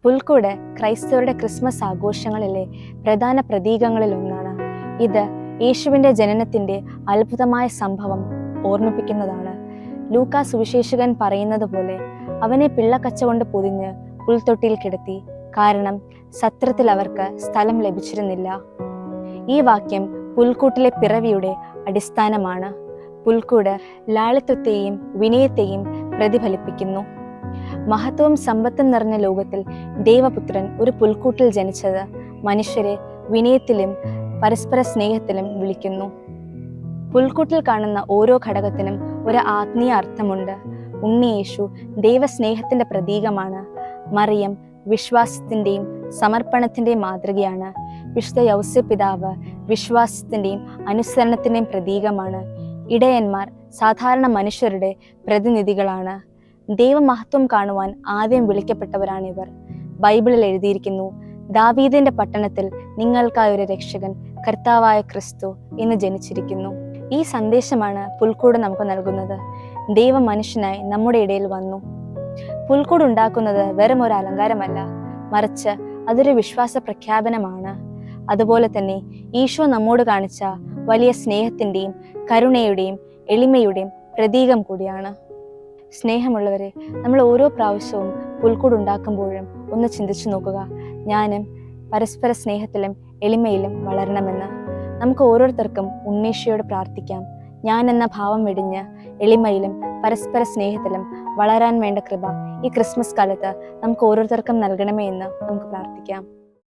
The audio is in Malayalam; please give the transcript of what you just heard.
പുൽക്കൂട് ക്രൈസ്തവരുടെ ക്രിസ്മസ് ആഘോഷങ്ങളിലെ പ്രധാന പ്രതീകങ്ങളിലൊന്നാണ്. ഇത് യേശുവിൻ്റെ ജനനത്തിൻ്റെ അത്ഭുതമായ സംഭവം ഓർമ്മിപ്പിക്കുന്നതാണ്. ലൂക്കാ സുവിശേഷകൻ പറയുന്നത് പോലെ അവനെ പിള്ളക്കച്ച കൊണ്ട് പൊതിഞ്ഞ് പുൽത്തൊട്ടിയിൽ കിടത്തി, കാരണം സത്രത്തിൽ അവർക്ക് സ്ഥലം ലഭിച്ചിരുന്നില്ല. ഈ വാക്യം പുൽക്കൂട്ടിലെ പിറവിയുടെ അടിസ്ഥാനമാണ്. പുൽക്കൂട് ലാളിത്യത്തെയും വിനയത്തെയും പ്രതിഫലിപ്പിക്കുന്നു. മഹത്വവും സമ്പത്തും നിറഞ്ഞ ലോകത്തിൽ ദൈവപുത്രൻ ഒരു പുൽക്കൂട്ടിൽ ജനിച്ചത് മനുഷ്യരെ വിനയത്തിലും പരസ്പര സ്നേഹത്തിലും വിളിക്കുന്നു. പുൽക്കൂട്ടിൽ കാണുന്ന ഓരോ ഘടകത്തിനും ഒരു ആത്മീയ അർത്ഥമുണ്ട്. ഉണ്ണിയേശു ദൈവസ്നേഹത്തിന്റെ പ്രതീകമാണ്. മറിയം വിശ്വാസത്തിന്റെയും സമർപ്പണത്തിന്റെയും മാതൃകയാണ്. വിശുദ്ധ യൗസേപ്പ് പിതാവ് വിശ്വാസത്തിന്റെയും അനുസരണത്തിന്റെയും പ്രതീകമാണ്. ഇടയന്മാർ സാധാരണ മനുഷ്യരുടെ പ്രതിനിധികളാണ്. ദൈവമഹത്വം കാണുവാൻ ആദ്യം വിളിക്കപ്പെട്ടവരാണിവർ. ബൈബിളിൽ എഴുതിയിരിക്കുന്നു, ദാവീദിന്റെ പട്ടണത്തിൽ നിങ്ങൾക്കായൊരു രക്ഷകൻ, കർത്താവായ ക്രിസ്തു എന്ന് ജനിച്ചിരിക്കുന്നു. ഈ സന്ദേശമാണ് പുൽക്കൂട് നമുക്ക് നൽകുന്നത്. ദൈവ മനുഷ്യനായി നമ്മുടെ ഇടയിൽ വന്നു. പുൽക്കൂട് ഉണ്ടാക്കുന്നത് വെറും ഒരു അലങ്കാരമല്ല, മറിച്ച് അതൊരു വിശ്വാസ പ്രഖ്യാപനമാണ്. അതുപോലെ തന്നെ ഈശോ നമ്മോട് കാണിച്ച വലിയ സ്നേഹത്തിൻ്റെയും കരുണയുടെയും എളിമയുടെയും പ്രതീകം കൂടിയാണ്. സ്നേഹമുള്ളവരെ, നമ്മൾ ഓരോ പ്രാവശ്യവും പുൽക്കൂട് ഉണ്ടാക്കുമ്പോഴും ഒന്ന് ചിന്തിച്ചു നോക്കുക, ഞാനും പരസ്പര സ്നേഹത്തിലും എളിമയിലും വളരണമെന്ന്. നമുക്ക് ഓരോരുത്തർക്കും ഉണ്ണീശോയോട് പ്രാർത്ഥിക്കാം. ഞാൻ എന്ന ഭാവം വെടിഞ്ഞ് എളിമയിലും പരസ്പര സ്നേഹത്തിലും വളരാൻ വേണ്ട കൃപ ഈ ക്രിസ്മസ് കാലത്ത് നമുക്ക് ഓരോരുത്തർക്കും നൽകണമേ എന്ന് നമുക്ക് പ്രാർത്ഥിക്കാം.